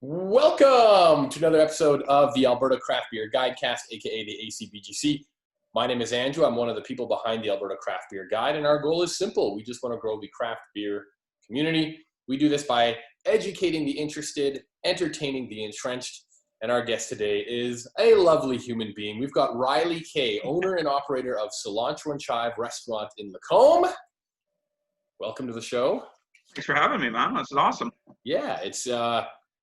Welcome to another episode of the Alberta Craft Beer GuideCast, aka the ACBGC. My name is Andrew. I'm one of the people behind the Alberta Craft Beer Guide, and our goal is simple. We just want to grow the craft beer community. We do this by educating the interested, entertaining the entrenched, and our guest today is a lovely human being. We've got Rieley K, owner and operator of Cilantro Chive Restaurant in Lacombe. Welcome to the show. Thanks for having me, man. This is awesome. Yeah,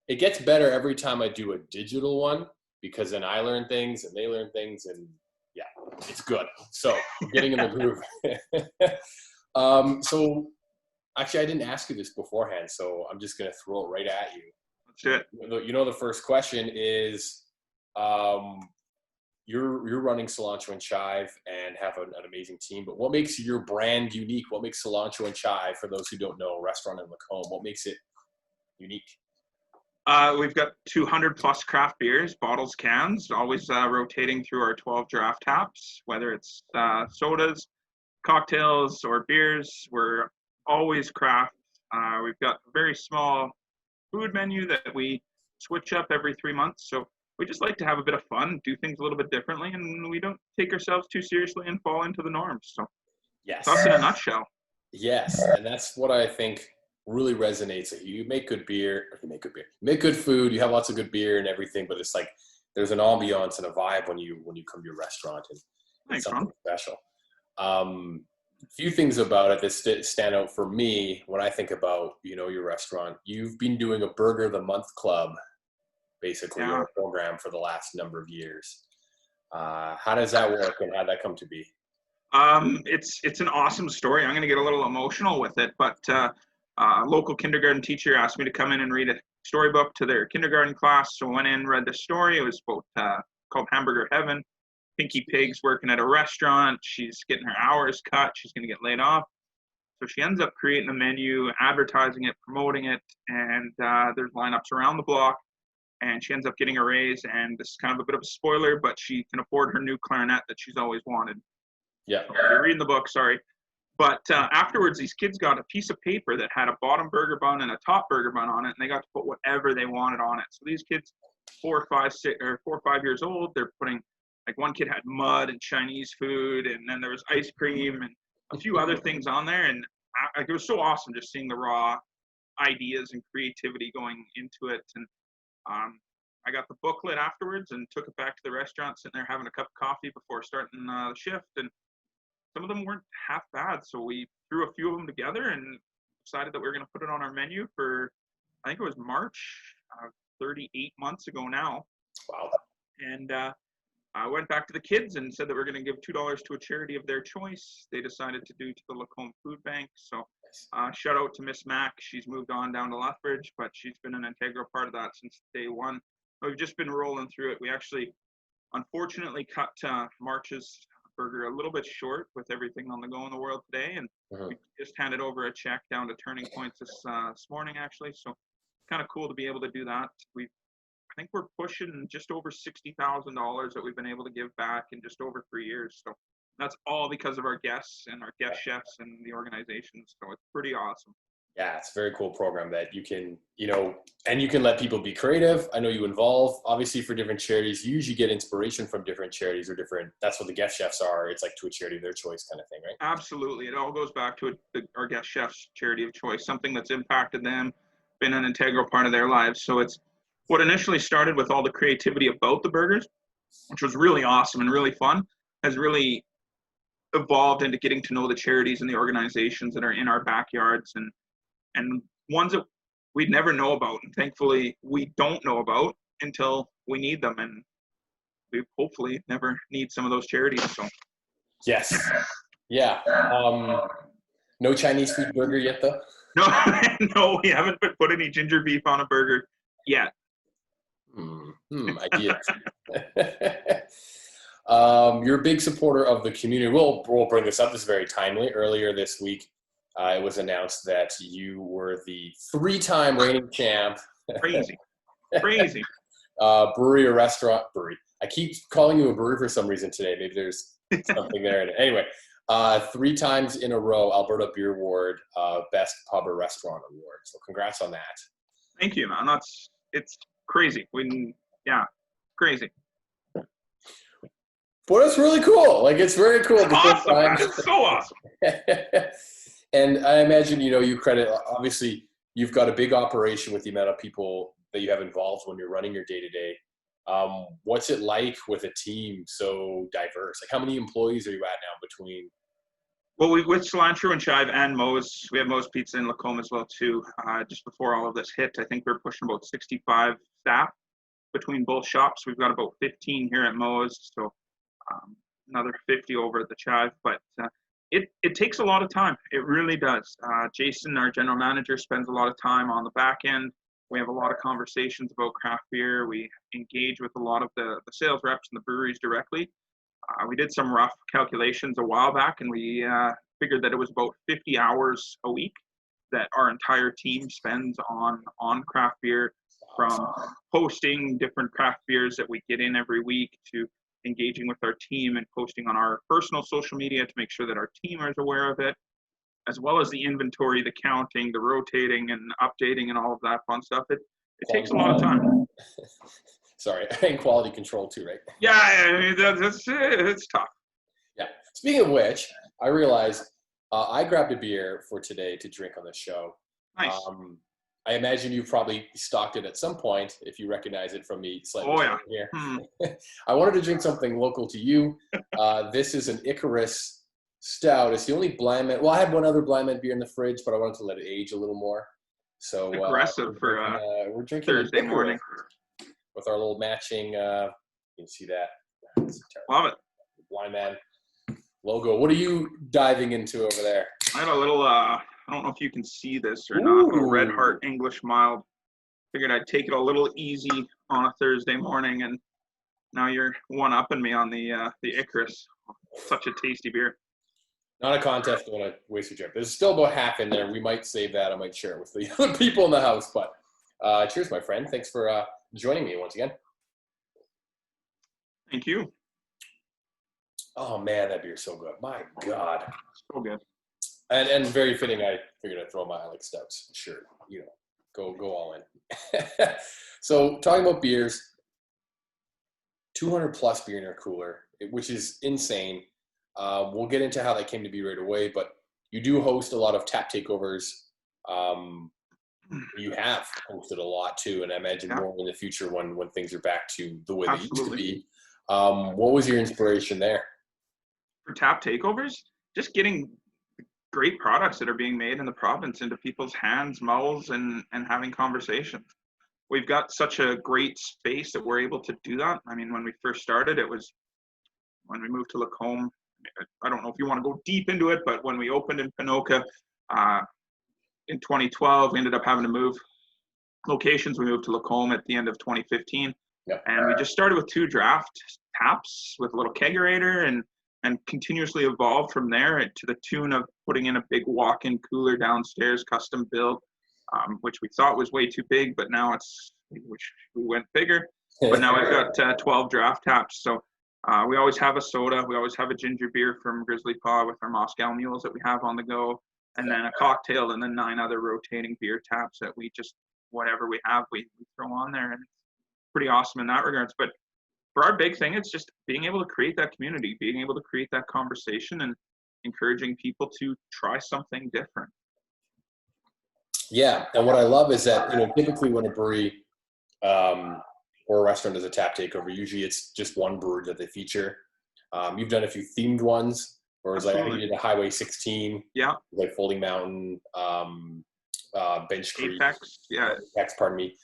it gets better every time I do a digital one because then I learn things and they learn things, and yeah, it's good. So getting in the groove. So actually, I didn't ask you this beforehand, so I'm just going to throw it right at you. That's it. You know, the first question is, you're running Cilantro and Chive and have an amazing team, but what makes your brand unique? What makes Cilantro and Chive, for those who don't know, a restaurant in Lacombe, what makes it unique? We've got 200 plus craft beers, bottles, cans, always rotating through our 12 draft taps, whether it's sodas, cocktails, or beers. We're always craft. We've got a very small food menu that we switch up every 3 months. So we just like to have a bit of fun, do things a little bit differently, and we don't take ourselves too seriously and fall into the norms. So Yes. that's in a nutshell. Yes, and that's what I think really resonates. You make good beer, you make good food, you have lots of good beer and everything, but it's like there's an ambiance and a vibe when you come to your restaurant, and it's something special. A few things about it that stand out for me when I think about, your restaurant. You've been doing a Burger of the Month Club, basically, your program for the last number of years. How does that work, and how did that come to be? It's an awesome story. I'm going to get a little emotional with it, but a local kindergarten teacher asked me to come in and read a storybook to their kindergarten class. So I went in, read the story. It was called Hamburger Heaven. Pinky Pig's working at a restaurant. She's getting her hours cut. She's going to get laid off. So she ends up creating a menu, advertising it, promoting it, and there's lineups around the block. And she ends up getting a raise. And this is kind of a bit of a spoiler, but she can afford her new clarinet that she's always wanted. Yeah. So you're reading the book, sorry. But afterwards, these kids got a piece of paper that had a bottom burger bun and a top burger bun on it, and they got to put whatever they wanted on it. So these kids, 4 or 5 years old, they're putting, like, one kid had mud and Chinese food, and then there was ice cream and a few other things on there. And it was so awesome just seeing the raw ideas and creativity going into it. And I got the booklet afterwards and took it back to the restaurant, sitting there having a cup of coffee before starting the shift. And some of them weren't half bad, so we threw a few of them together and decided that we were going to put it on our menu for, I think it was March, 38 months ago now. Wow. And I went back to the kids and said that we're going to give $2 to a charity of their choice. They decided to do to the Lacombe Food Bank. So shout out to Miss Mac. She's moved on down to Lethbridge, but she's been an integral part of that since day one. We've just been rolling through it. We actually, unfortunately, cut March's burger a little bit short with everything on the go in the world today, and we just handed over a check down to Turning Points this morning, actually. So kind of cool to be able to do that. I think we're pushing just over $60,000 that we've been able to give back in just over 3 years. So that's all because of our guests and our guest chefs and the organization. So it's pretty awesome. Yeah, it's a very cool program that you can, and you can let people be creative. I know you involve, obviously, for different charities. You usually get inspiration from different charities or that's what the guest chefs are. It's like to a charity of their choice kind of thing, right? Absolutely. It all goes back to our guest chefs' charity of choice, something that's impacted them, been an integral part of their lives. So it's what initially started with all the creativity about the burgers, which was really awesome and really fun, has really evolved into getting to know the charities and the organizations that are in our backyards and ones that we'd never know about, and thankfully we don't know about until we need them, and we hopefully never need some of those charities. So yes. Yeah. No Chinese food burger yet, though? No, we haven't put any ginger beef on a burger yet. Ideas. You're a big supporter of the community. We'll bring this up. This is very timely. Earlier this week, it was announced that you were the 3-time reigning champ. Crazy. Brewery or restaurant. Brewery. I keep calling you a brewery for some reason today. Maybe there's something there. Anyway, 3 times in a row, Alberta Beer Award, Best Pub or Restaurant Award. So congrats on that. Thank you, man. it's crazy. Crazy. But it's really cool. Like, it's very cool. It's awesome, man. It's so awesome. And I imagine, you credit, obviously, you've got a big operation with the amount of people that you have involved when you're running your day-to-day. What's it like with a team so diverse? Like, how many employees are you at now between? Well, with Cilantro and Chive and Moe's, we have Moe's Pizza in Lacombe as well too. Just before all of this hit, I think we're pushing about 65 staff between both shops. We've got about 15 here at Moe's, so another 50 over at the Chive. But it takes a lot of time. It really does. Jason, our general manager, spends a lot of time on the back end. We have a lot of conversations about craft beer. We engage with a lot of the sales reps and the breweries directly. We did some rough calculations a while back, and we figured that it was about 50 hours a week that our entire team spends on craft beer, from posting different craft beers that we get in every week to engaging with our team and posting on our personal social media to make sure that our team is aware of it, as well as the inventory, the counting, the rotating and updating and all of that fun stuff. It takes a lot of time. Sorry, and quality control too, right? Yeah, I mean, it's tough. Yeah. Speaking of which, I realized I grabbed a beer for today to drink on the show. Nice. I imagine you've probably stocked it at some point if you recognize it from me slightly here. I wanted to drink something local to you. This is an Icarus Stout. It's the only blind man. Well, I had one other blind man beer in the fridge, but I wanted to let it age a little more. So aggressive we're drinking Thursday morning with our little matching. You can see that. Love it. Blind man logo. What are you diving into over there? I had a little. I don't know if you can see this or not. A little Red Heart English mild. Figured I'd take it a little easy on a Thursday morning, and now you're one-upping me on the Icarus. Such a tasty beer. Not a contest. Don't want to waste your drink. There's still about half in there. We might save that. I might share it with the other people in the house. But cheers, my friend. Thanks for joining me once again. Thank you. Oh, man, that beer's so good. My God. So good. And very fitting. I figured I'd throw my stouts. Sure. Go all in. So talking about beers, 200 plus beer in your cooler, which is insane. We'll get into how that came to be right away, but you do host a lot of tap takeovers. You have hosted a lot too, and I imagine more in the future when things are back to the way they used to be. What was your inspiration there? For tap takeovers, just getting great products that are being made in the province into people's hands, mouths, and having conversations. We've got such a great space that we're able to do that. I mean, when we first started, it was when we moved to Lacombe. I don't know if you want to go deep into it, but when we opened in Pinoca in 2012, we ended up having to move locations. We moved to Lacombe at the end of 2015. Yep. And we just started with 2 draft taps with a little kegerator and continuously evolved from there to the tune of putting in a big walk-in cooler downstairs, custom built, which we thought was way too big, but now we went bigger. But now we've got 12 draft taps. So we always have a soda. We always have a ginger beer from Grizzly Paw with our Moscow mules that we have on the go, and then a cocktail, and then 9 other rotating beer taps that we just, whatever we have, we throw on there. And it's pretty awesome in that regards. But for our big thing, it's just being able to create that community, being able to create that conversation, and encouraging people to try something different. Yeah, and what I love is that, typically when a brewery or a restaurant does a tap takeover, usually it's just one brewery that they feature. You've done a few themed ones, whereas like you did a Highway 16, like Folding Mountain, Bench Creek, Apex, pardon me,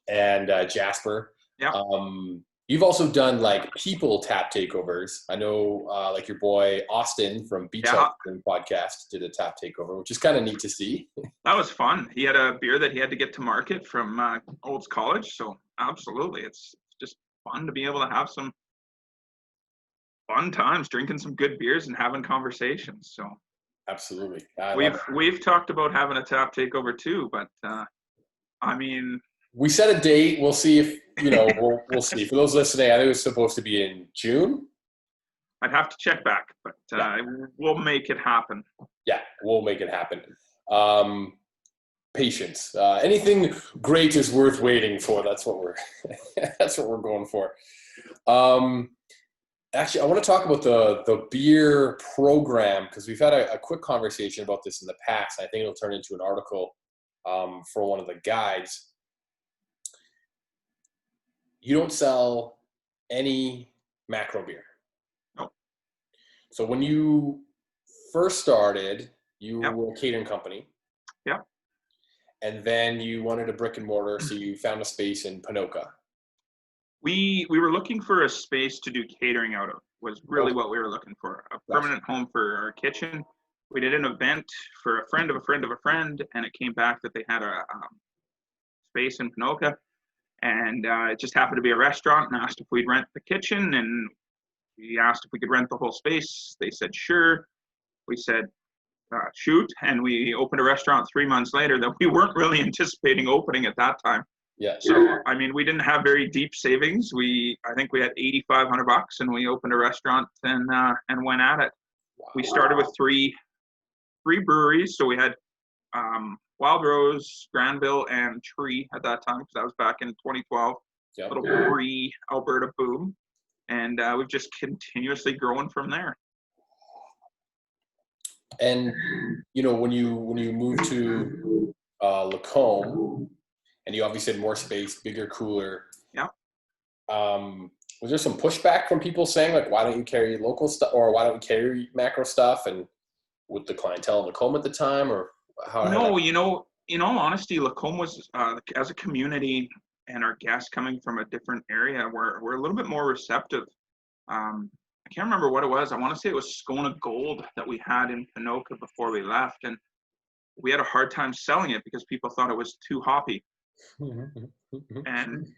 and Jasper. Yeah. You've also done like people tap takeovers. I know like your boy Austin from Beach House podcast did a tap takeover, which is kind of neat to see. That was fun. He had a beer that he had to get to market from Olds College. So absolutely. It's just fun to be able to have some fun times drinking some good beers and having conversations. So absolutely. We've talked about having a tap takeover too, but I mean, we set a date. We'll see if, we'll see. For those listening, I think it was supposed to be in June. I'd have to check back, but we'll make it happen. Yeah, we'll make it happen. patience. Anything great is worth waiting for. That's what we're that's what we're going for. Actually, I want to talk about the beer program, because we've had a quick conversation about this in the past. I think it'll turn into an article for one of the guides. You don't sell any macro beer. No. So when you first started, you were a catering company. Yeah. And then you wanted a brick and mortar, so you found a space in Ponoka. We were looking for a space to do catering out of, was really what we were looking for. A permanent home for our kitchen. We did an event for a friend of a friend of a friend, and it came back that they had a space in Ponoka, and it just happened to be a restaurant, and asked if we'd rent the kitchen, and we asked if we could rent the whole space. They said sure. We said shoot, and we opened a restaurant 3 months later that we weren't really anticipating opening at that time. Yeah. So, I mean, we didn't have very deep savings. I think we had $8,500, and we opened a restaurant and went at it. Wow. We started with three breweries. So we had Wild Rose, Granville, and Tree at that time, because that was back in 2012. Yep. Little pre-Alberta boom. And we've just continuously grown from there. And, you know, when you moved to Lacombe, and you obviously had more space, bigger, cooler. Yeah. Was there some pushback from people saying, like, why don't you carry local stuff, or why don't you carry macro stuff? And with the clientele in Lacombe at the time, or how? No, you know, in all honesty, Lacombe was, as a community and our guests coming from a different area, we're a little bit more receptive. I can't remember what it was. I want to say it was Skona Gold that we had in Ponoka before we left. And we had a hard time selling it because people thought it was too hoppy. And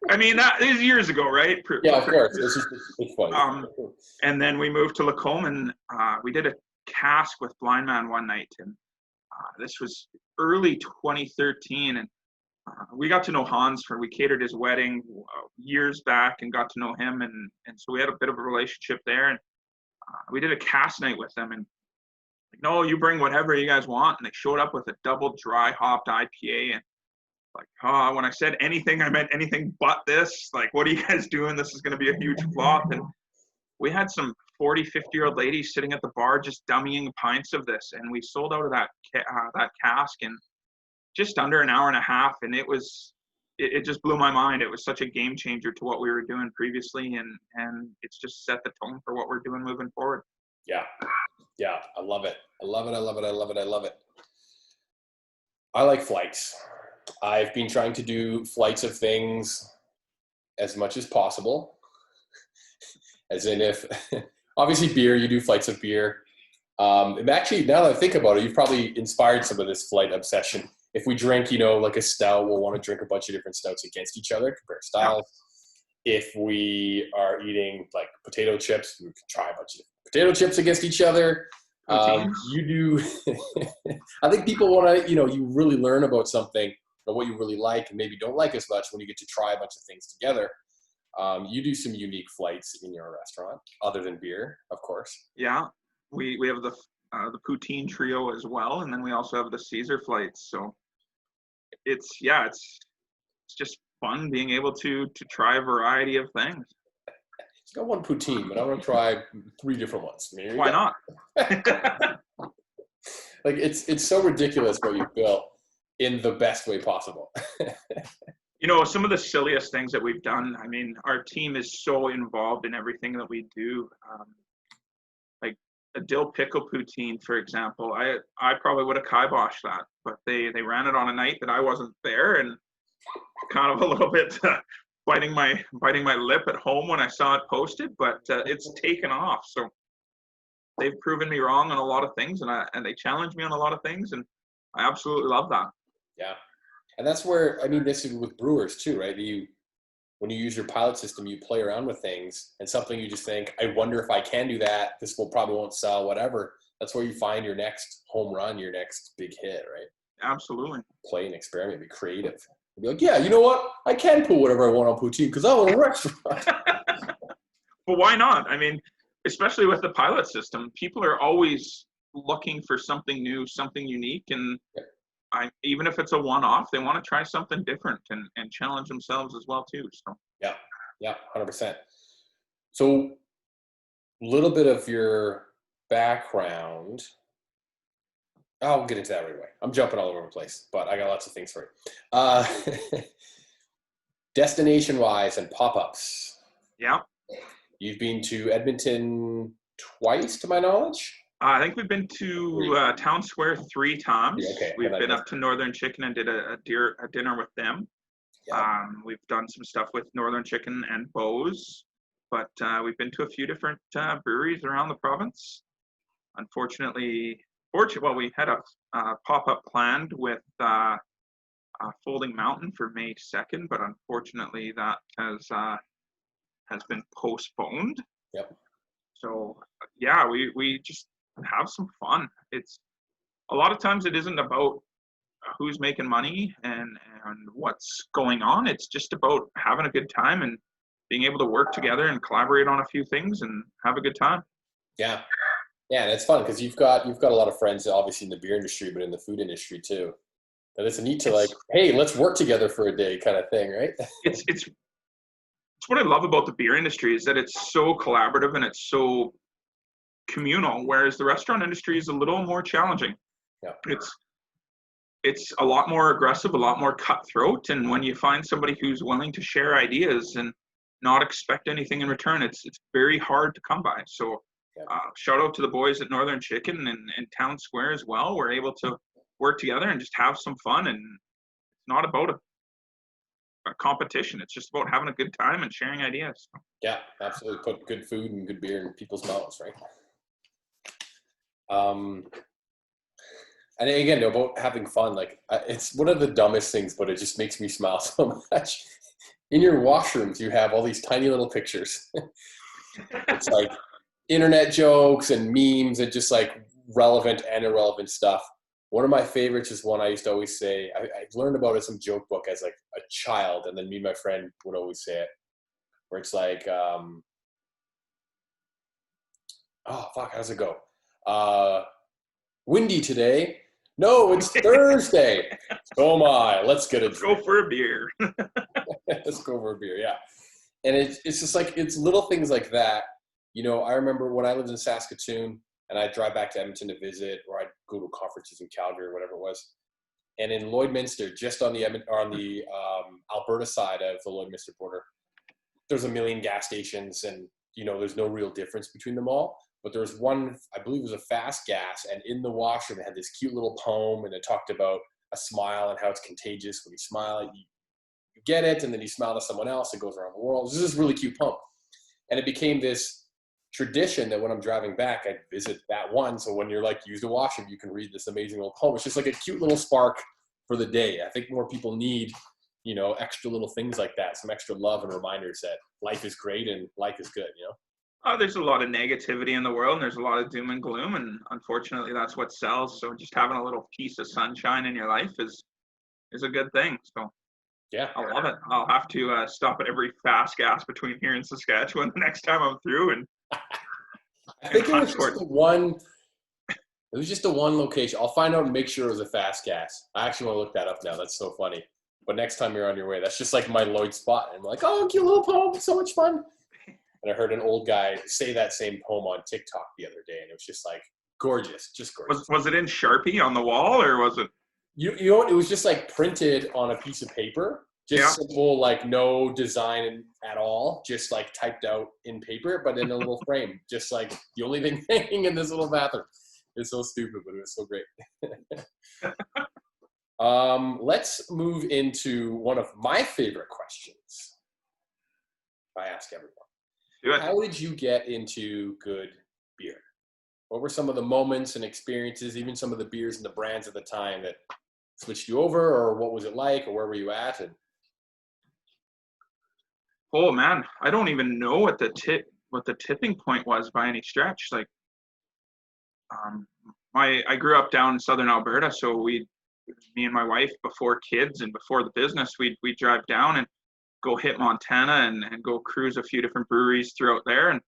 I mean, that is years ago, right? Yeah, of course. It's funny. And then we moved to Lacombe, and we did a cask with Blind Man one night, and this was early 2013, and we got to know Hans. We catered his wedding years back and got to know him, and so we had a bit of a relationship there, and we did a cask night with them, and like, no, you bring whatever you guys want. And they showed up with a double dry hopped IPA. And like, when I said anything, I meant anything but this. Like, what are you guys doing? This is going to be a huge flop. And we had some 40, 50-year-old ladies sitting at the bar just dummying pints of this. And we sold out of that cask in just under an hour and a half. And it just blew my mind. It was such a game changer to what we were doing previously. And it's just set the tone for what we're doing moving forward. Yeah. Yeah, I love it. I love it. I like flights. I've been trying to do flights of things as much as possible. As in, if obviously beer, you do flights of beer. And actually, now that I think about it, you've probably inspired some of this flight obsession. If we drink, you know, like a stout, we'll want to drink a bunch of different stouts against each other, compare styles. Yeah. If we are eating like potato chips, we can try a bunch of potato chips against each other. You do. I think people want to, you know, you really learn about something or what you really like and maybe don't like as much when you get to try a bunch of things together. You do some unique flights in your restaurant, other than beer, of course. Yeah, we have the poutine trio as well, and then we also have the Caesar flights. So it's just fun being able to try a variety of things. It's got one poutine, but I want to try 3 different ones. Why not? Like it's so ridiculous what you built in the best way possible. You know, some of the silliest things that we've done. I mean, our team is so involved in everything that we do. Like a dill pickle poutine, for example. I probably would have kiboshed that, but they ran it on a night that I wasn't there, and kind of a little bit. Biting my lip at home when I saw it posted, but it's taken off. So they've proven me wrong on a lot of things, and they challenge me on a lot of things, and I absolutely love that. Yeah, and that's where, I mean, this is with brewers too, right? When you use your pilot system, you play around with things, and something you just think, I wonder if I can do that. This probably won't sell, whatever. That's where you find your next home run, your next big hit, right? Absolutely. Play and experiment, be creative. Be like, yeah, you know what? I can put whatever I want on poutine because I own a restaurant. But why not? I mean, especially with the pilot system, people are always looking for something new, something unique, and even if it's a one-off, they want to try something different and challenge themselves as well too. So yeah, 100%. So a little bit of your background. I'll get into that right away. I'm jumping all over the place, but I got lots of things for you. Destination-wise and pop-ups. Yeah. You've been to Edmonton twice, to my knowledge? I think we've been to Town Square 3 times. Okay. We've been up to Northern Chicken and did a dinner with them. Yeah. We've done some stuff with Northern Chicken and Bose, but we've been to a few different breweries around the province. Unfortunately, we had a pop-up planned with Folding Mountain for May 2nd, but unfortunately that has been postponed. Yep. So yeah, we just have some fun. It's a lot of times it isn't about who's making money and what's going on. It's just about having a good time and being able to work together and collaborate on a few things and have a good time. Yeah. Yeah, and it's fun because you've got a lot of friends, obviously in the beer industry, but in the food industry too. And it's neat to like, hey, let's work together for a day kind of thing, right? It's what I love about the beer industry is that it's so collaborative and it's so communal, whereas the restaurant industry is a little more challenging. Yeah. It's a lot more aggressive, a lot more cutthroat, and when you find somebody who's willing to share ideas and not expect anything in return, it's very hard to come by. So shout out to the boys at Northern Chicken and Town Square as well. We're able to work together and just have some fun, and it's not about a competition. It's just about having a good time and sharing ideas. Yeah, absolutely. Put good food and good beer in people's mouths, right? And again, about having fun, like it's one of the dumbest things, but it just makes me smile so much. In your washrooms, you have all these tiny little pictures. It's like internet jokes and memes and just like relevant and irrelevant stuff. One of my favorites is one I used to always say, I learned about it in some joke book as like a child, and then me and my friend would always say it, where it's like, oh, fuck, how does it go? Windy today. No, it's Thursday. So am I. Let's get a drink. Go for a beer. Let's go for a beer, yeah. And it's just like, it's little things like that. You know, I remember when I lived in Saskatoon and I'd drive back to Edmonton to visit, or I'd go to conferences in Calgary or whatever it was. And in Lloydminster, just on the Alberta side of the Lloydminster border, there's a million gas stations and, you know, there's no real difference between them all. But there was one, I believe it was a fast gas, and in the washroom it had this cute little poem, and it talked about a smile and how it's contagious. When you smile, you get it, and then you smile to someone else, it goes around the world. This is this really cute poem. And it became this tradition that when I'm driving back, I'd visit that one. So when you're like, use the washroom, you can read this amazing little poem. It's just like a cute little spark for the day. I think more people need, you know, extra little things like that, some extra love and reminders that life is great and life is good, you know? There's a lot of negativity in the world, and there's a lot of doom and gloom, and unfortunately that's what sells. So just having a little piece of sunshine in your life is a good thing. So yeah, I love it. I'll have to stop at every fast gas between here and Saskatchewan the next time I'm through. And I think it was just the one. It was just the one location. I'll find out and make sure it was a fast gas. I actually want to look that up now. That's so funny. But next time you're on your way, that's just like my Lloyd spot. And I'm like, oh, cute little poem, so much fun. And I heard an old guy say that same poem on TikTok the other day, and it was just like gorgeous, just gorgeous. Was it in Sharpie on the wall, or was it? You know what? It was just like printed on a piece of paper, just simple, like no design at all, just like typed out in paper, but in a little frame, just like the only thing hanging in this little bathroom. It's so stupid, but it was so great. Let's move into one of my favorite questions. I ask everyone. How did you get into good beer? What were some of the moments and experiences, even some of the beers and the brands at the time that switched you over, or what was it like, or where were you at? And oh man, I don't even know what the tipping point was by any stretch. Like, I grew up down in southern Alberta, so me and my wife, before kids and before the business, we'd drive down and go hit Montana and go cruise a few different breweries throughout there. And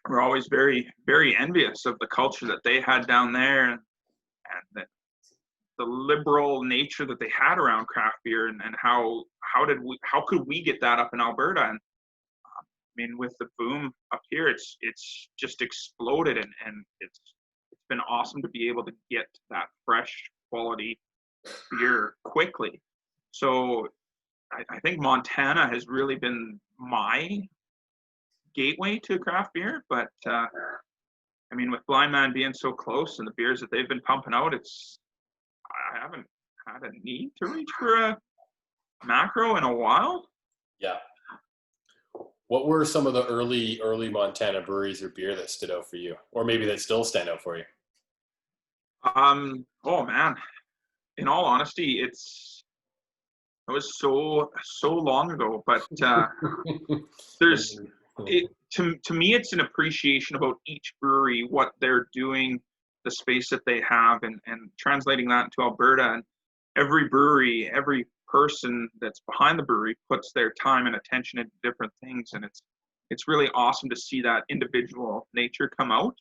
we're always very, very envious of the culture that they had down there and the liberal nature that they had around craft beer, and how could we get that up in Alberta? And I mean, with the boom up here, it's just exploded, and it's been awesome to be able to get that fresh quality beer quickly. So I think Montana has really been my gateway to craft beer, but I mean, with Blind Man being so close and the beers that they've been pumping out, I haven't had a need to reach for a macro in a while. Yeah. What were some of the early Montana breweries or beer that stood out for you, or maybe that still stand out for you? Oh man, in all honesty, it was so long ago, but to me, it's an appreciation about each brewery, what they're doing, the space that they have, and translating that into Alberta. And every brewery, every person that's behind the brewery puts their time and attention into different things, and it's really awesome to see that individual nature come out.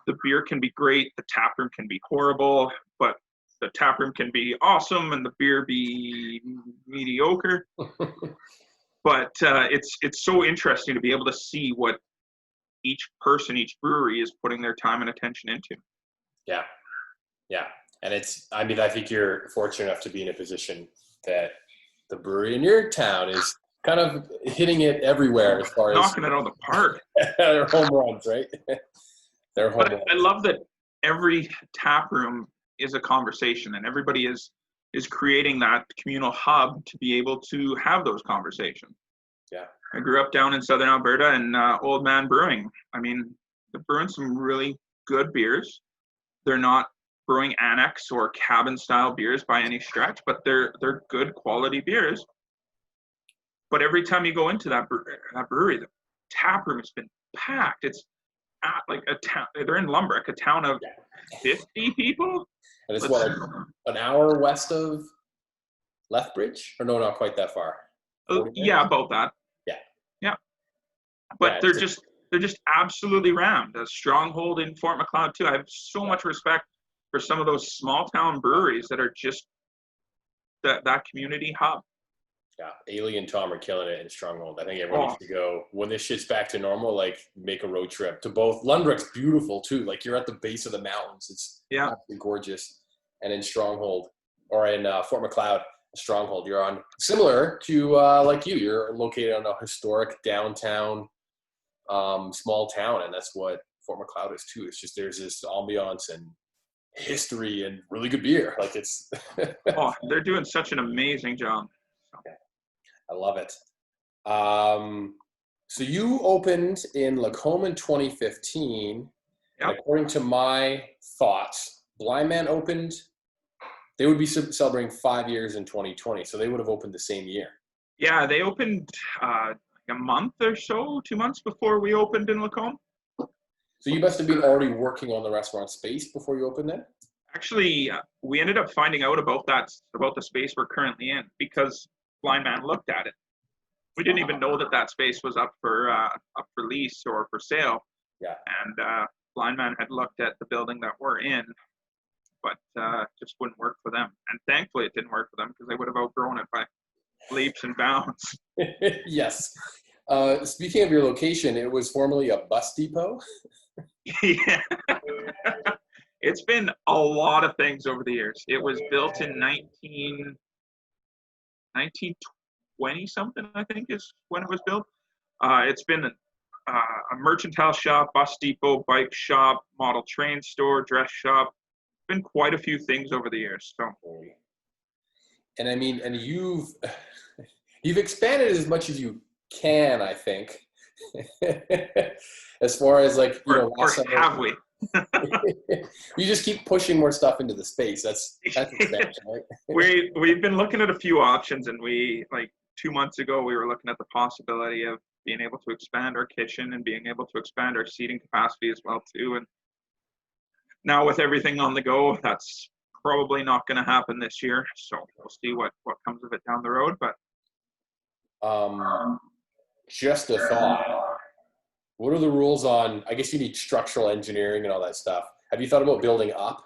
The beer can be great, the tap room can be horrible, but the tap room can be awesome and the beer be mediocre. But it's so interesting to be able to see what each person, each brewery is putting their time and attention into. Yeah. And I think you're fortunate enough to be in a position that the brewery in your town is kind of hitting it everywhere as far as knocking it out of the park. Their home runs, right? But I love that every tap room is a conversation, and everybody is creating that communal hub to be able to have those conversations. Yeah. I grew up down in southern Alberta, and Old Man Brewing. I mean, they're brewing some really good beers. They're not brewing annex or cabin style beers by any stretch, but they're good quality beers. But every time you go into that brewery, the tap room has been packed. It's at like a town. They're in Lumbrick, a town of 50 people. And it's like an hour west of Lethbridge? Or no, not quite that far. Yeah, about that. Yeah. But they're just absolutely rammed. A stronghold in Fort Macleod too. I have so much respect for some of those small town breweries that are just that community hub. Yeah, Ailey and Tom are killing it in Stronghold. I think everyone needs to go, when this shit's back to normal, like make a road trip to both. Lundrick's beautiful too. Like you're at the base of the mountains. It's absolutely gorgeous. And in Stronghold, or in Fort Macleod, Stronghold, you're on similar to like you're located on a historic downtown small town, and that's what Fort Macleod is too. It's just there's this ambiance and history and really good beer. Like it's they're doing such an amazing job. I love it. So you opened in Lacombe in 2015. Yep. And according to my thoughts, Blind Man opened. They would be celebrating 5 years in 2020, so they would have opened the same year. Yeah, they opened a month or so, 2 months before we opened in Lacombe. So you must have been already working on the restaurant space before you opened then? Actually, we ended up finding out about the space we're currently in because Blind Man looked at it. We didn't even know that space was up for lease or for sale. Yeah. And Blind Man had looked at the building that we're in, but just wouldn't work for them. And thankfully, it didn't work for them because they would have outgrown it by leaps and bounds. Yes. Speaking of your location, it was formerly a bus depot. Yeah. It's been a lot of things over the years. It was built in 1920 something, I think, is when it was built. It's been a mercantile shop, bus depot, bike shop, model train store, dress shop. Been quite a few things over the years. So. And I mean, and you've expanded as much as you can, I think. As far as like, have we? You just keep pushing more stuff into the space. That's expansion, right? We've been looking at a few options, and we 2 months ago we were looking at the possibility of being able to expand our kitchen and being able to expand our seating capacity as well too. And now with everything on the go, that's probably not going to happen this year. So we'll see what comes of it down the road. But just a thought. What are the rules on, I guess you need structural engineering and all that stuff. Have you thought about building up?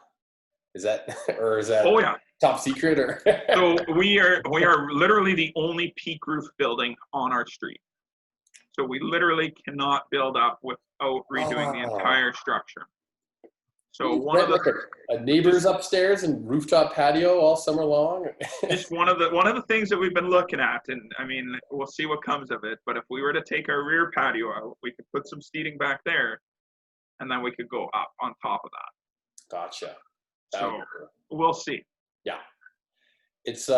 Is that, or is that Oh yeah. top secret? Or So we are literally the only peak roof building on our street. So we literally cannot build up without redoing the entire structure. So one of rent the like a neighbor's upstairs and rooftop patio all summer long? just one of the things that we've been looking at, and I mean, we'll see what comes of it. But if we were to take our rear patio out, we could put some seating back there, and then we could go up on top of that. Gotcha. So we'll see. Yeah. It's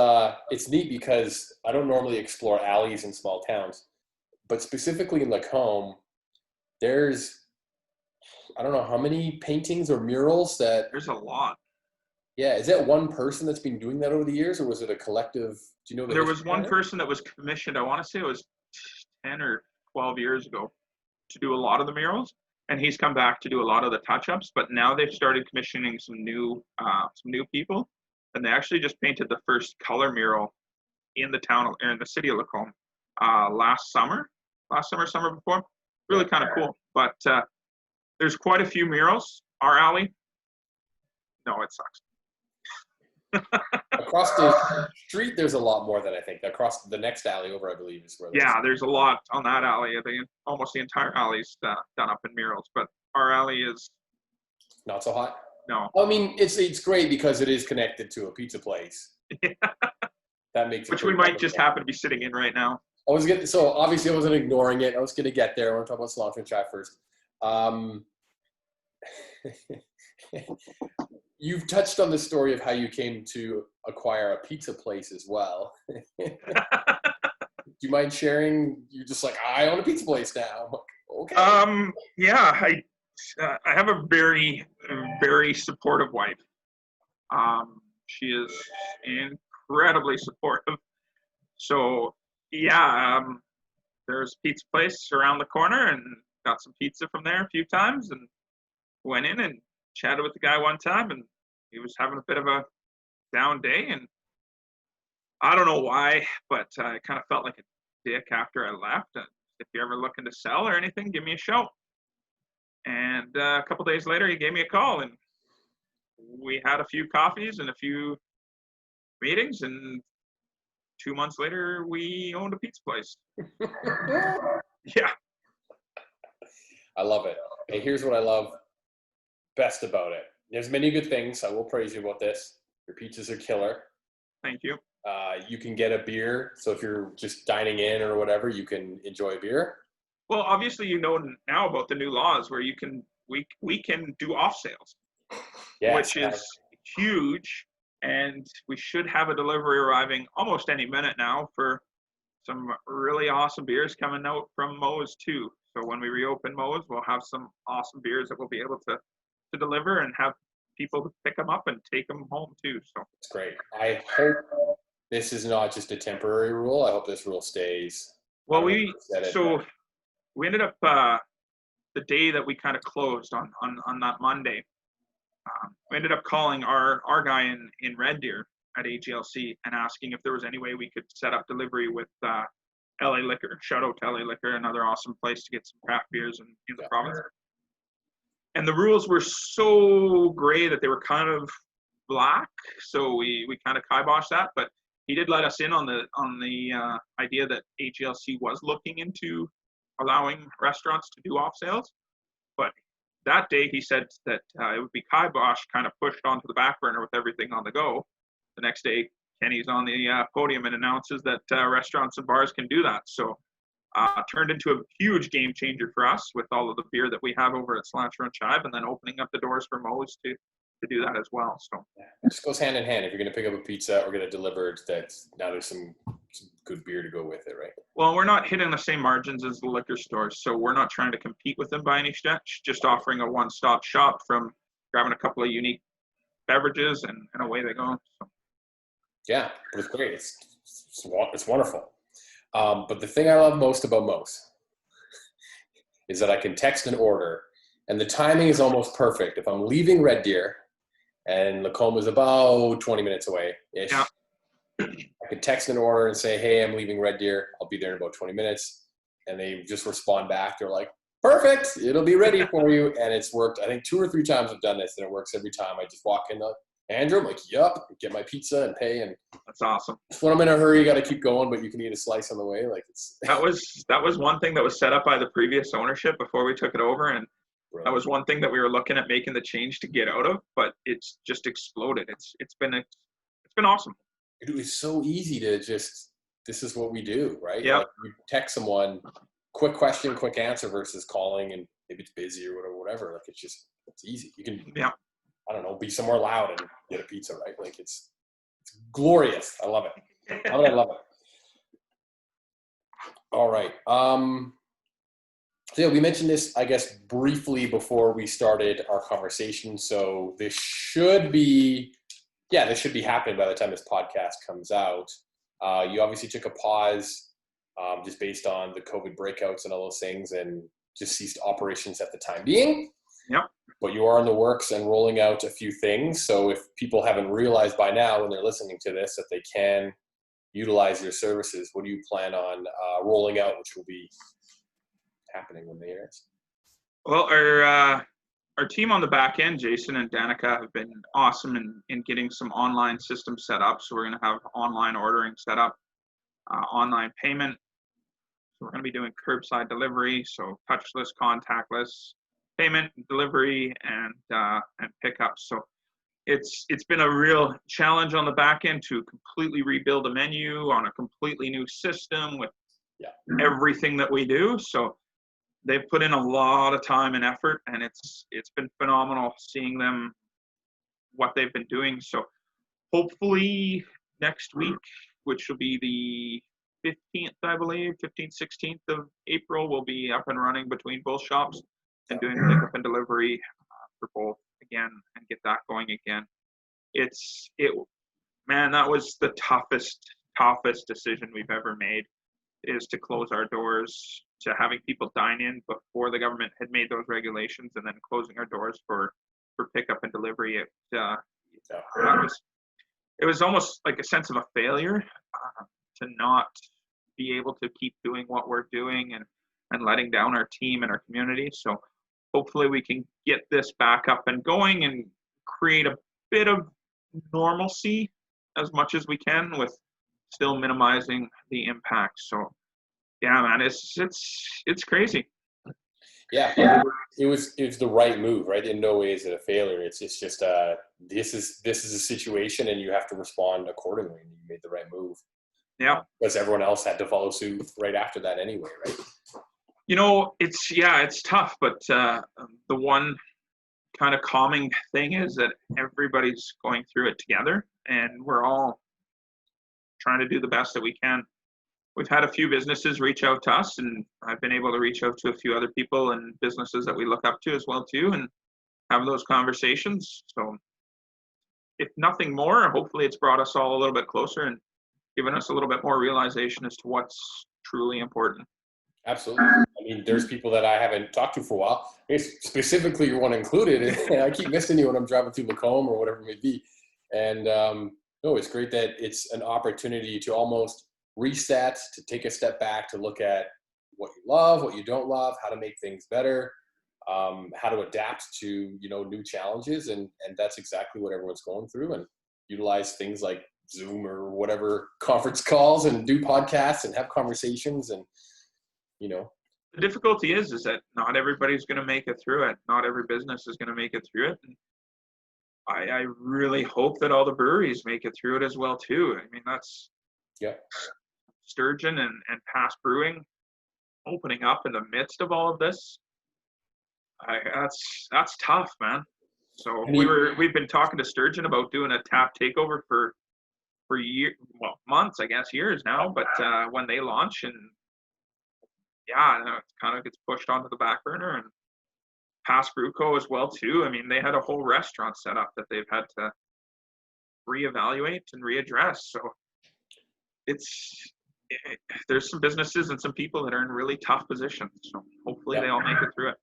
neat because I don't normally explore alleys in small towns, but specifically in Lacombe, there's, I don't know how many paintings or murals that. There's a lot. Yeah, is that one person that's been doing that over the years, or was it a collective? Do you know? There was one person that was commissioned, I want to say it was 10 or 12 years ago, to do a lot of the murals, and he's come back to do a lot of the touch-ups. But now they've started commissioning some new people, and they actually just painted the first color mural in the town, in the city of Lacombe, last summer, summer before. Really kind of cool. But there's quite a few murals. Our alley, no, it sucks. Across the street, there's a lot more than I think. Across the next alley over, I believe, is where. Yeah, there's a lot on that alley. I think almost the entire alley's done up in murals, but our alley is not so hot. No. I mean, it's great because it is connected to a pizza place. Yeah. That makes it. Which we might just happen to be sitting in right now. So obviously I wasn't ignoring it. I was going to get there. I want to talk about Cilantro Chive first. You've touched on the story of how you came to acquire a pizza place as well. Do you mind sharing? You're just like, I own a pizza place now. Okay. Yeah, I have a very, very supportive wife. She is incredibly supportive. So yeah, there's a pizza place around the corner, and got some pizza from there a few times, and went in and chatted with the guy one time, and he was having a bit of a down day, and I don't know why, but I kind of felt like a dick after I left. And if you're ever looking to sell or anything, give me a shout. And a couple days later, he gave me a call, and we had a few coffees and a few meetings, and 2 months later, we owned a pizza place. Yeah. I love it. Hey, here's what I love best about it. There's many good things. I will praise you about this. Your pizzas are killer. Thank you. You can get a beer. So if you're just dining in or whatever, you can enjoy a beer. Well, obviously, you know now about the new laws where we can do off sales, yes, which is huge. And we should have a delivery arriving almost any minute now for some really awesome beers coming out from Moe's too. So when we reopen Moe's, we'll have some awesome beers that we'll be able to deliver and have people pick them up and take them home too. So it's great. I hope this is not just a temporary rule. I hope this rule stays. Well, we ended up the day that we kind of closed on that Monday. We ended up calling our guy in Red Deer at AGLC and asking if there was any way we could set up delivery with LA Liquor. Shout out to LA Liquor, another awesome place to get some craft beers in the province. And the rules were so gray that they were kind of black, so we kind of kiboshed that. But he did let us in on the idea that AGLC was looking into allowing restaurants to do off sales. But that day he said that it would be kibosh, kind of pushed onto the back burner with everything on the go. The next day, Kenny's on the podium and announces that restaurants and bars can do that. So turned into a huge game changer for us with all of the beer that we have over at Cilantro and Chive, and then opening up the doors for Moe's to do that as well. So it just goes hand in hand. If you're going to pick up a pizza or get it delivered, now there's some good beer to go with it, right? Well, we're not hitting the same margins as the liquor stores, so we're not trying to compete with them by any stretch, just offering a one-stop shop from grabbing a couple of unique beverages and away they go. So. Yeah, it's great. It's wonderful. But the thing I love most about Moe's is that I can text an order, and the timing is almost perfect. If I'm leaving Red Deer and Lacombe is about 20 minutes away-ish, yeah. I can text an order and say, hey, I'm leaving Red Deer. I'll be there in about 20 minutes. And they just respond back. They're like, perfect. It'll be ready for you. And it's worked. I think 2 or 3 times I've done this, and it works every time. I just walk in Andrew? I'm like, yup. Get my pizza and pay. And That's awesome. when I'm in a hurry, you got to keep going, but you can eat a slice on the way. Like it's That was one thing that was set up by the previous ownership before we took it over, and that was one thing that we were looking at making the change to get out of, but it's just exploded. It's been awesome. It was so easy to just, this is what we do, right? Yeah. Like you text someone, quick question, quick answer versus calling and maybe it's busy or whatever. Like it's easy. You can, I don't know, be somewhere loud and get a pizza, right? Like it's glorious. I love it. I love it. All right. So yeah, we mentioned this, I guess, briefly before we started our conversation. So this should be happening by the time this podcast comes out. You obviously took a pause just based on the COVID breakouts and all those things and just ceased operations at the time being. Yep. But you are in the works and rolling out a few things. So if people haven't realized by now when they're listening to this that they can utilize your services, what do you plan on rolling out, which will be happening when they air? Well, our team on the back end, Jason and Danica, have been awesome in getting some online systems set up. So we're going to have online ordering set up, online payment. So we're going to be doing curbside delivery, so touchless, contactless payment, delivery, and pickup. So it's been a real challenge on the back end to completely rebuild a menu on a completely new system with everything that we do. So they've put in a lot of time and effort, and it's been phenomenal seeing them, what they've been doing. So hopefully next week, which will be the 15th, I believe, 15th, 16th of April, we'll be up and running between both shops and doing pickup and delivery for both again and get that going again. Man, that was the toughest decision we've ever made, is to close our doors to having people dine in before the government had made those regulations, and then closing our doors for pickup and delivery. It was almost like a sense of a failure to not be able to keep doing what we're doing and letting down our team and our community. So hopefully we can get this back up and going and create a bit of normalcy as much as we can with still minimizing the impact. So yeah, man, it's crazy. Yeah, it was the right move, right? In no way is it a failure. It's just this is a situation, and you have to respond accordingly. And you made the right move. Yeah, because everyone else had to follow suit right after that anyway, right? You know, it's tough, but the one kind of calming thing is that everybody's going through it together, and we're all trying to do the best that we can. We've had a few businesses reach out to us, and I've been able to reach out to a few other people and businesses that we look up to as well too, and have those conversations. So if nothing more, hopefully it's brought us all a little bit closer and given us a little bit more realization as to what's truly important. Absolutely. I mean, there's people that I haven't talked to for a while. Specifically, your one included. And I keep missing you when I'm driving through Lacombe or whatever it may be. And no, it's great that it's an opportunity to almost reset, to take a step back, to look at what you love, what you don't love, how to make things better, how to adapt to, new challenges. And that's exactly what everyone's going through, and utilize things like Zoom or whatever conference calls and do podcasts and have conversations. And, the difficulty is that not everybody's going to make it through it. Not every business is going to make it through it. And I really hope that all the breweries make it through it as well too. I mean, that's Sturgeon and Past Brewing opening up in the midst of all of this. That's tough, man. So we've been talking to Sturgeon about doing a tap takeover for months, I guess, years now. But when they launch, and it kind of gets pushed onto the back burner. And Past Brewco as well too. I mean, they had a whole restaurant set up that they've had to reevaluate and readdress. So there's some businesses and some people that are in really tough positions. So hopefully they all make it through it.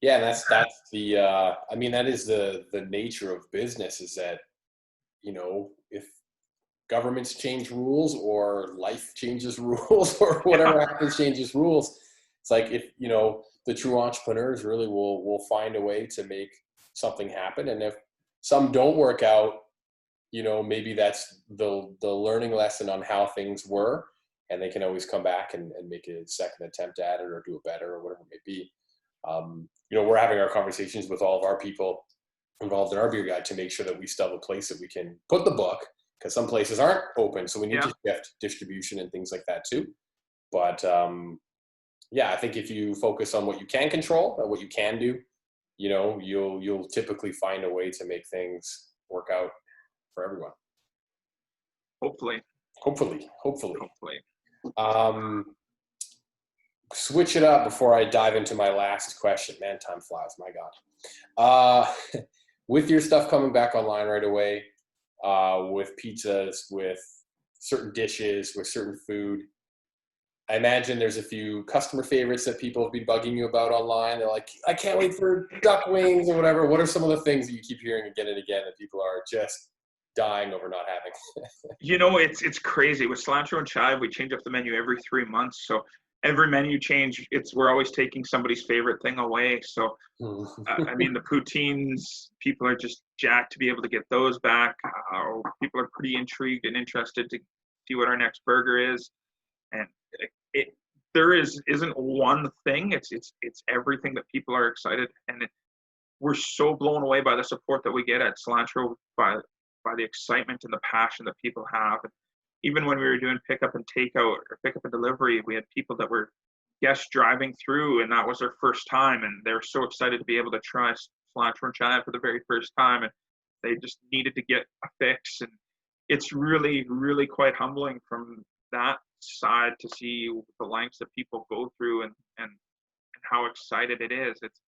Yeah, and that's the that is the nature of business, is that, if governments change rules or life changes rules or whatever happens changes rules, it's like, if, the true entrepreneurs really will find a way to make something happen. And if some don't work out, maybe that's the learning lesson on how things were, and they can always come back and make a second attempt at it or do it better or whatever it may be. We're having our conversations with all of our people involved in our beer guide to make sure that we still have a place that we can put the book, because some places aren't open. So we need to shift distribution and things like that too. But I think if you focus on what you can control and what you can do, you'll typically find a way to make things work out for everyone. Hopefully. Switch it up before I dive into my last question. Man, time flies. My God. With your stuff coming back online right away, with pizzas, with certain dishes, with certain food, I imagine there's a few customer favorites that people have been bugging you about online. They're like, I can't wait for duck wings or whatever. What are some of the things that you keep hearing again and again that people are just dying over not having? It's crazy. With Cilantro and Chive, we change up the menu every 3 months. So every menu change, we're always taking somebody's favorite thing away. So, the poutines, people are just jacked to be able to get those back. People are pretty intrigued and interested to see what our next burger is. And there isn't one thing. It's everything that people are excited. And we're so blown away by the support that we get at Cilantro, by the excitement and the passion that people have. And even when we were doing pickup and takeout or pickup and delivery, we had people that were guests driving through, and that was their first time, and they were so excited to be able to try Cilantro and Chive for the very first time, and they just needed to get a fix. And it's really, really quite humbling from that side to see the lengths that people go through and how excited it is. It's,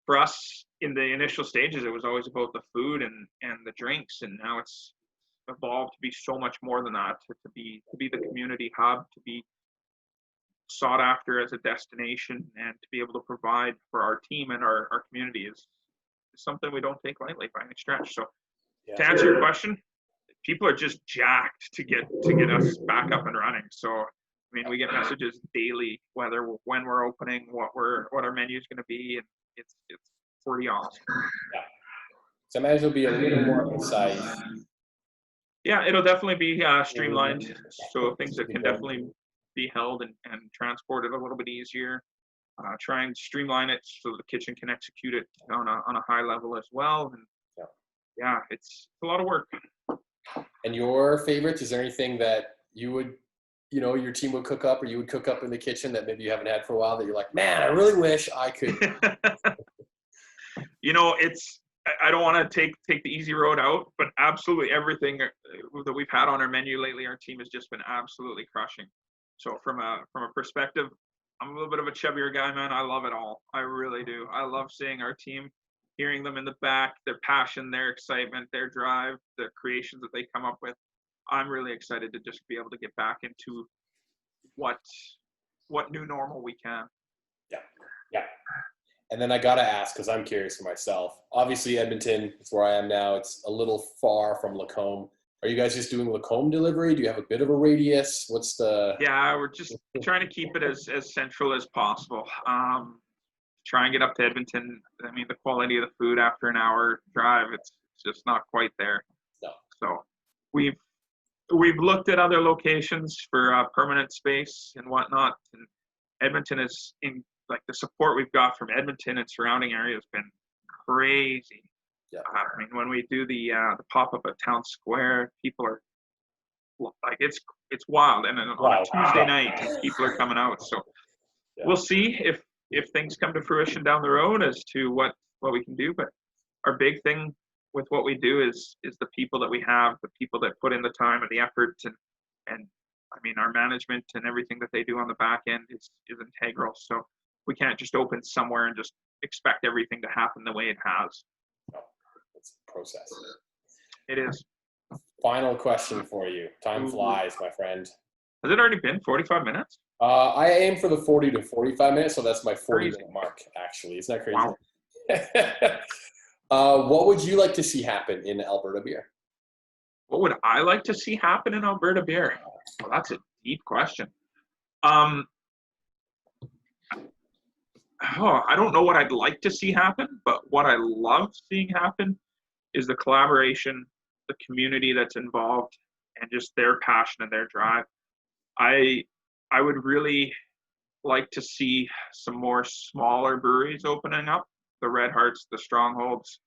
for us in the initial stages, it was always about the food and the drinks, and now it's evolved to be so much more than that, to be the community hub, to be sought after as a destination, and to be able to provide for our team and our community is something we don't take lightly by any stretch. So to answer your question, people are just jacked to get us back up and running. So we get messages daily, when we're opening, what our menu is going to be, and it's pretty awesome. Yeah. So I imagine it'll be a little more concise. Yeah, it'll definitely be streamlined, so things that can definitely be held and transported a little bit easier. Try and streamline it so the kitchen can execute it on a high level as well. And it's a lot of work. And your favorites? Is there anything that you would, your team would cook up, or you would cook up in the kitchen that maybe you haven't had for a while that you're like, man, I really wish I could? I don't want to take the easy road out, but absolutely everything that we've had on our menu lately, our team has just been absolutely crushing. So from a perspective, I'm a little bit of a chubbier guy, man. I love it all. I really do. I love seeing our team, hearing them in the back, their passion, their excitement, their drive, the creations that they come up with. I'm really excited to just be able to get back into what new normal we can. Yeah. And then I got to ask, because I'm curious for myself. Obviously, Edmonton is where I am now. It's a little far from Lacombe. Are you guys just doing Lacombe delivery? Do you have a bit of a radius? What's the... Yeah, we're just trying to keep it as central as possible. Try and get up to Edmonton. The quality of the food after an hour drive, it's just not quite there. No. So we've looked at other locations for permanent space and whatnot. And Edmonton is the support we've got from Edmonton and surrounding area has been crazy. Yeah. When we do the pop-up at Town Square, people are like, it's wild. And then on a Tuesday night, people are coming out. So we'll see if things come to fruition down the road as to what we can do. But our big thing with what we do is the people that we have, the people that put in the time and the effort, and our management and everything that they do on the back end is integral. So we can't just open somewhere and just expect everything to happen the way it has. It's a process. It is. Final question for you. Time flies, my friend. Has it already been 45 minutes? I aim for the 40 to 45 minutes, so that's my 40-minute mark, actually. Isn't that crazy? Wow. What would you like to see happen in Alberta beer? What would I like to see happen in Alberta beer? Well, that's a deep question. I don't know what I'd like to see happen, but what I love seeing happen is the collaboration the community that's involved and just their passion and their drive. I would really like to see some more smaller breweries opening up, the Red Hearts, the Strongholds,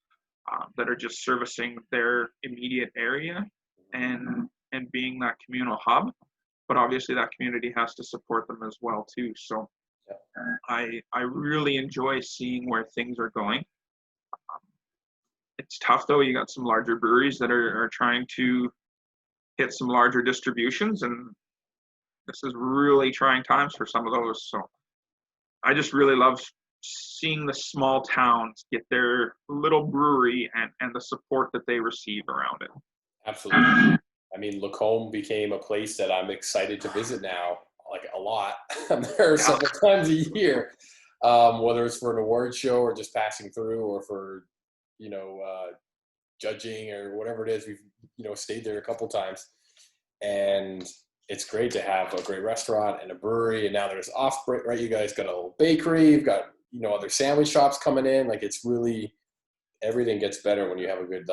that are just servicing their immediate area and being that communal hub. But obviously that community has to support them as well too. So I really enjoy seeing where things are going. It's tough though. You got some larger breweries that are trying to hit some larger distributions, and this is really trying times for some of those. So I just really love seeing the small towns get their little brewery and the support that they receive around it. Absolutely. I mean, Lacombe became a place that I'm excited to visit now, like a lot. I'm there several times a year, whether it's for an award show or just passing through, or for, judging or whatever it is. We've, stayed there a couple times, and it's great to have a great restaurant and a brewery. And now there's off-break, right? You guys got a little bakery. You've got, other sandwich shops coming in. Like, it's really, everything gets better when you have a good,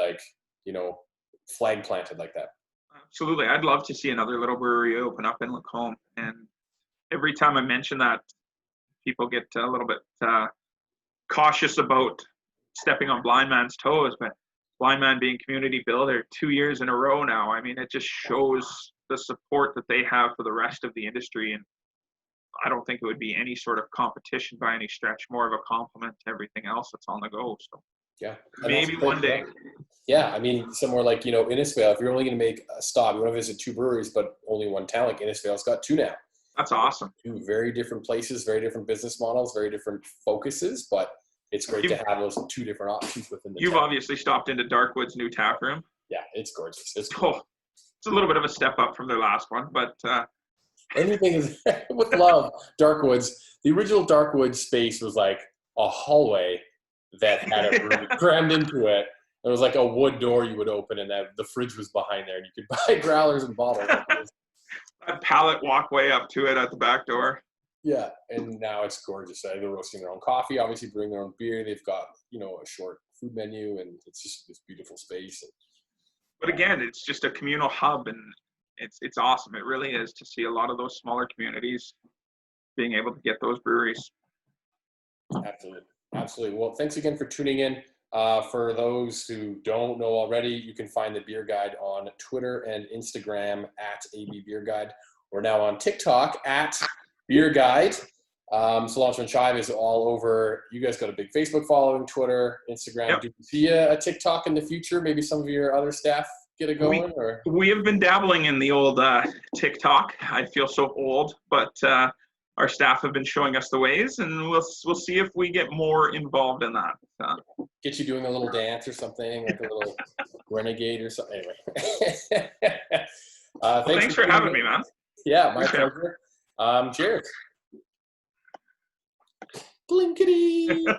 flag planted like that. Absolutely. I'd love to see another little brewery open up in Lacombe. And every time I mention that, people get a little bit cautious about stepping on Blind Man's toes. But Blind Man being community builder 2 years in a row now, I mean, it just shows the support that they have for the rest of the industry. And I don't think it would be any sort of competition by any stretch, more of a compliment to everything else that's on the go. So yeah, maybe one day. Yeah, I mean, somewhere like, Innisfail, if you're only going to make a stop, you want to visit 2 breweries, but only one town, like Innisfail's got 2 now. That's awesome. 2 very different places, very different business models, very different focuses, but it's great to have those 2 different options within the You've town. Obviously stopped into Darkwood's new tap room. Yeah, it's gorgeous. It's cool. It's a little bit of a step up from their last one, but anything is with love. Darkwoods, the original Darkwood space was like a hallway that had a room crammed into it. It was like a wood door you would open, and that the fridge was behind there, and you could buy growlers and bottles. A pallet walkway up to it at the back door. Yeah, and now it's gorgeous. They're roasting their own coffee, obviously bring their own beer. They've got, a short food menu, and it's just this beautiful space. But again, it's just a communal hub, and it's awesome. It really is to see a lot of those smaller communities being able to get those breweries. Absolutely. Well, thanks again for tuning in. For those who don't know already, you can find the Beer Guide on Twitter and Instagram at AB Beer Guide. We're now on TikTok at Beer Guide. Cilantro and Chive is all over. You guys got a big Facebook following, Twitter, Instagram. Yep. Do you see a TikTok in the future? Maybe some of your other staff get it going? We have been dabbling in the old TikTok. I feel so old, but our staff have been showing us the ways, and we'll see if we get more involved in that. Get you doing a little dance or something, like a little renegade or something. Anyway. Thanks for having me, man. Yeah, my pleasure. Cheers. Blinkety.